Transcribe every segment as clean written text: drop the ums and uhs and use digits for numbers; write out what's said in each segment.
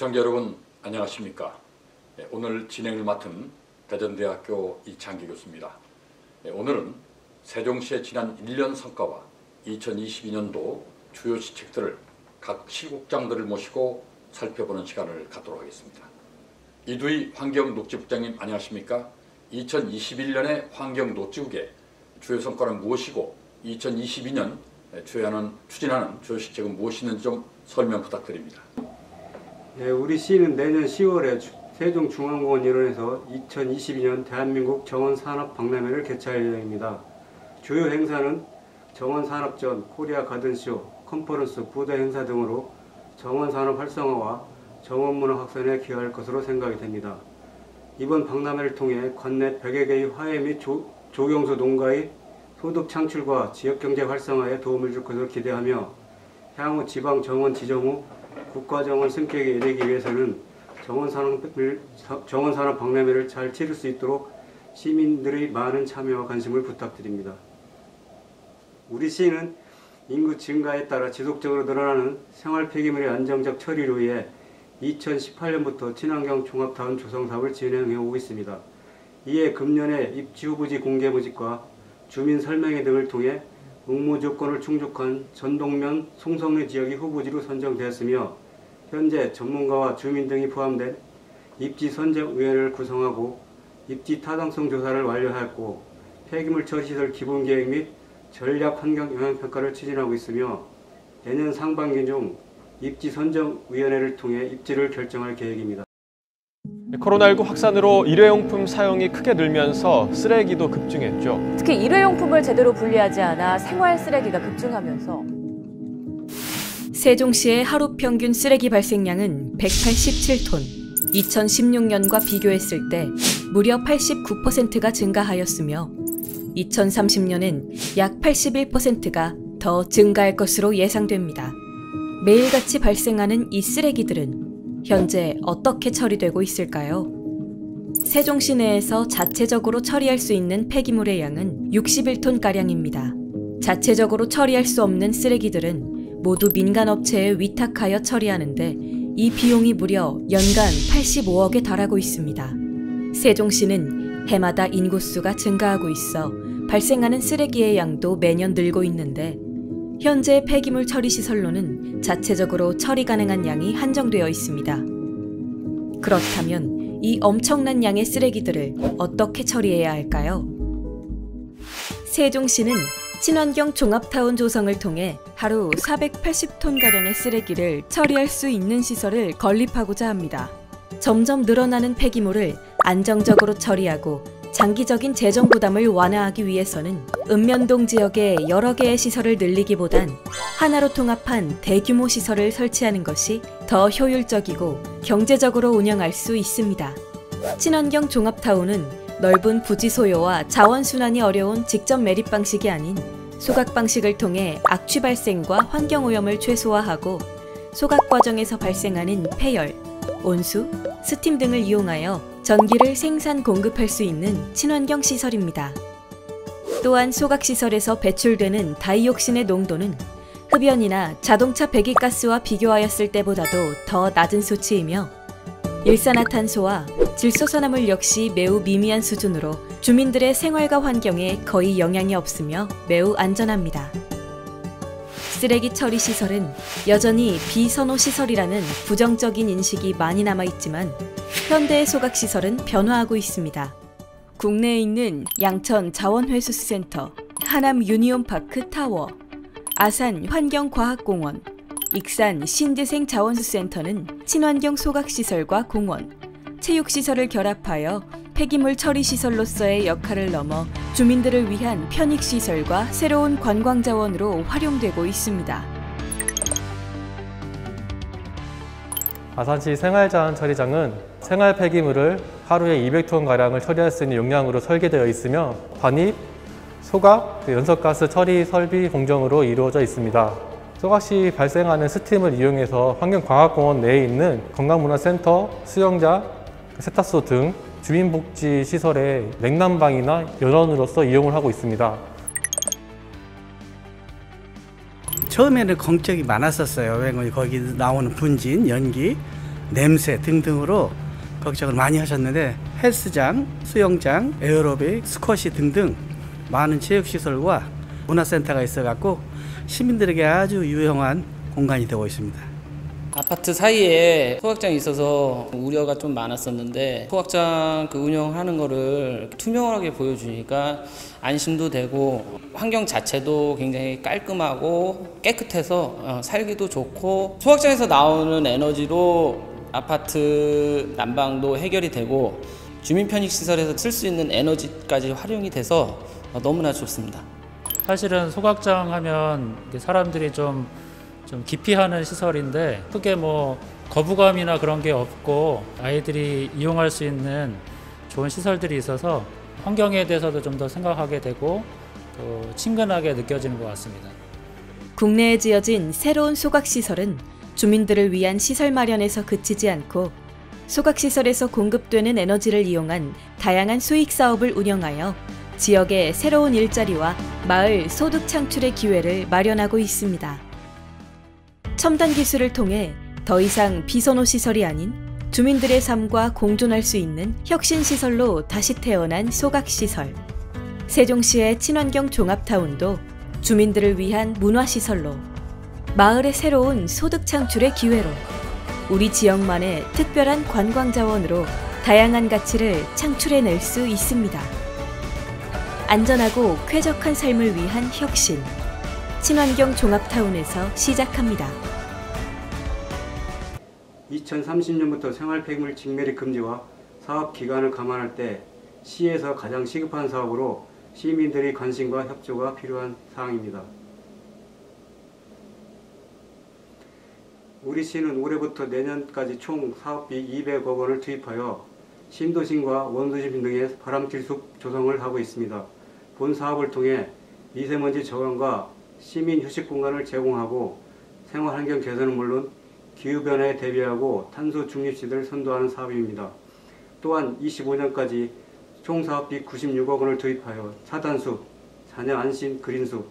시청자 여러분 안녕하십니까. 오늘 진행을 맡은 대전대학교 이창기 교수입니다. 오늘은 세종시의 지난 1년 성과와 2022년도 주요 시책들을 각 시국장들을 모시고 살펴보는 시간을 갖도록 하겠습니다. 이두희 환경녹지국장님 안녕하십니까. 2021년의 환경녹지국의 주요 성과는 무엇이고 2022년 추진하는 주요 시책은 무엇이는지 좀 설명 부탁드립니다. 네, 우리 시는 내년 10월에 세종중앙공원 일원에서 2022년 대한민국 정원산업박람회를 개최할 예정입니다. 주요 행사는 정원산업전, 코리아 가든쇼, 컨퍼런스, 부대 행사 등으로 정원산업 활성화와 정원문화 확산에 기여할 것으로 생각이 됩니다. 이번 박람회를 통해 관내 100여 개의 화훼 및 조경소 농가의 소득 창출과 지역경제 활성화에 도움을 줄 것으로 기대하며 향후 지방 정원 지정 후 국가정원 승격에 이르기 위해서는 정원산업 박람회를 잘 치를 수 있도록 시민들의 많은 참여와 관심을 부탁드립니다. 우리 시는 인구 증가에 따라 지속적으로 늘어나는 생활 폐기물의 안정적 처리를 위해 2018년부터 친환경 종합타운 조성 사업을 진행해 오고 있습니다. 이에 금년에 입지 후보지 공개 모집과 주민 설명회 등을 통해 응모 조건을 충족한 전동면 송성리 지역이 후보지로 선정되었으며 현재 전문가와 주민 등이 포함된 입지 선정위원회를 구성하고 입지 타당성 조사를 완료하였고 폐기물 처리시설 기본계획 및 전략 환경 영향평가를 추진하고 있으며 내년 상반기 중 입지 선정위원회를 통해 입지를 결정할 계획입니다. 코로나19 확산으로 일회용품 사용이 크게 늘면서 쓰레기도 급증했죠. 특히 일회용품을 제대로 분리하지 않아 생활 쓰레기가 급증하면서 세종시의 하루 평균 쓰레기 발생량은 187톤. 2016년과 비교했을 때 무려 89%가 증가하였으며 2030년엔 약 81%가 더 증가할 것으로 예상됩니다. 매일같이 발생하는 이 쓰레기들은 현재 어떻게 처리되고 있을까요? 세종시 내에서 자체적으로 처리할 수 있는 폐기물의 양은 61톤가량입니다. 자체적으로 처리할 수 없는 쓰레기들은 모두 민간업체에 위탁하여 처리하는데 이 비용이 무려 연간 85억에 달하고 있습니다. 세종시는 해마다 인구수가 증가하고 있어 발생하는 쓰레기의 양도 매년 늘고 있는데 현재 폐기물 처리 시설로는 자체적으로 처리 가능한 양이 한정되어 있습니다. 그렇다면 이 엄청난 양의 쓰레기들을 어떻게 처리해야 할까요? 세종시는 친환경 종합타운 조성을 통해 하루 480톤가량의 쓰레기를 처리할 수 있는 시설을 건립하고자 합니다. 점점 늘어나는 폐기물을 안정적으로 처리하고 장기적인 재정 부담을 완화하기 위해서는 읍면동 지역에 여러 개의 시설을 늘리기보단 하나로 통합한 대규모 시설을 설치하는 것이 더 효율적이고 경제적으로 운영할 수 있습니다. 친환경 종합타운은 넓은 부지 소요와 자원 순환이 어려운 직접 매립 방식이 아닌 소각 방식을 통해 악취 발생과 환경 오염을 최소화하고 소각 과정에서 발생하는 폐열, 온수, 스팀 등을 이용하여 전기를 생산 공급할 수 있는 친환경 시설입니다. 또한 소각시설에서 배출되는 다이옥신의 농도는 흡연이나 자동차 배기가스와 비교하였을 때보다도 더 낮은 수치이며 일산화탄소와 질소산화물 역시 매우 미미한 수준으로 주민들의 생활과 환경에 거의 영향이 없으며 매우 안전합니다. 쓰레기 처리 시설은 여전히 비선호 시설이라는 부정적인 인식이 많이 남아있지만 현대의 소각 시설은 변화하고 있습니다. 국내에 있는 양천 자원회수센터, 하남 유니온파크 타워, 아산 환경과학공원, 익산 신재생 자원수센터는 친환경 소각시설과 공원, 체육시설을 결합하여 폐기물 처리시설로서의 역할을 넘어 주민들을 위한 편익시설과 새로운 관광자원으로 활용되고 있습니다. 아산시 생활자원처리장은 생활 폐기물을 하루에 200톤가량을 처리할 수 있는 용량으로 설계되어 있으며 반입, 소각, 연소가스 처리 설비 공정으로 이루어져 있습니다. 소각 시 발생하는 스팀을 이용해서 환경과학공원 내에 있는 건강문화센터, 수영장, 세탁소 등 주민복지시설의 냉난방이나 연원으로서 이용을 하고 있습니다. 처음에는 걱정이 많았었어요. 왜냐면 거기 나오는 분진, 연기 냄새 등등으로 걱정을 많이 하셨는데 헬스장, 수영장, 에어로빅, 스쿼시 등등 많은 체육시설과 문화센터가 있어갖고 시민들에게 아주 유용한 공간이 되고 있습니다. 아파트 사이에 소각장이 있어서 우려가 좀 많았었는데 소각장 운영하는 거를 투명하게 보여주니까 안심도 되고 환경 자체도 굉장히 깔끔하고 깨끗해서 살기도 좋고 소각장에서 나오는 에너지로 아파트 난방도 해결이 되고 주민 편익 시설에서 쓸 수 있는 에너지까지 활용이 돼서 너무나 좋습니다. 사실은 소각장 하면 사람들이 좀 기피하는 시설인데 크게 뭐 거부감이나 그런 게 없고 아이들이 이용할 수 있는 좋은 시설들이 있어서 환경에 대해서도 좀 더 생각하게 되고 또 친근하게 느껴지는 것 같습니다. 국내에 지어진 새로운 소각시설은 주민들을 위한 시설 마련에서 그치지 않고 소각시설에서 공급되는 에너지를 이용한 다양한 수익 사업을 운영하여 지역의 새로운 일자리와 마을 소득 창출의 기회를 마련하고 있습니다. 첨단 기술을 통해 더 이상 비선호 시설이 아닌 주민들의 삶과 공존할 수 있는 혁신 시설로 다시 태어난 소각시설. 세종시의 친환경 종합타운도 주민들을 위한 문화시설로, 마을의 새로운 소득 창출의 기회로, 우리 지역만의 특별한 관광자원으로 다양한 가치를 창출해낼 수 있습니다. 안전하고 쾌적한 삶을 위한 혁신. 친환경 종합타운에서 시작합니다. 2030년부터 생활 폐기물 직매립 금지와 사업 기간을 감안할 때 시에서 가장 시급한 사업으로 시민들의 관심과 협조가 필요한 사항입니다. 우리 시는 올해부터 내년까지 총 사업비 200억 원을 투입하여 신도심과 원도심 등의 바람길숲 조성을 하고 있습니다. 본 사업을 통해 미세먼지 저감과 시민 휴식 공간을 제공하고 생활환경 개선은 물론 기후변화에 대비하고 탄소 중립시대를 선도하는 사업입니다. 또한 25년까지 총 사업비 96억 원을 투입하여 차단숲, 자녀 안심 그린숲,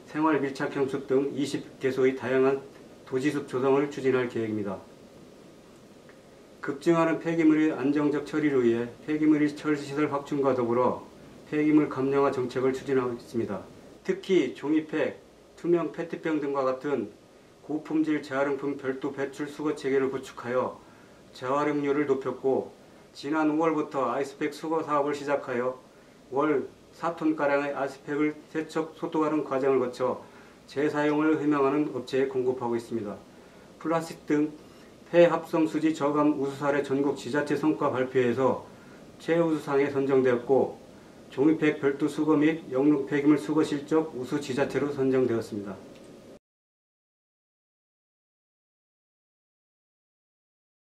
생활 밀착형 숲 등 20개소의 다양한 도시숲 조성을 추진할 계획입니다. 급증하는 폐기물의 안정적 처리를 위해 폐기물 처리시설 확충과 더불어 폐기물 감량화 정책을 추진하고 있습니다. 특히 종이팩, 투명 페트병 등과 같은 고품질 재활용품 별도 배출 수거 체계를 구축하여 재활용률을 높였고 지난 5월부터 아이스팩 수거 사업을 시작하여 월 4톤가량의 아이스팩을 세척 소독하는 과정을 거쳐 재사용을 희망하는 업체에 공급하고 있습니다. 플라스틱 등 폐합성 수지 저감 우수 사례 전국 지자체 성과 발표에서 최우수상에 선정되었고 종이팩 별도 수거 및 영농 폐기물 수거 실적 우수 지자체로 선정되었습니다.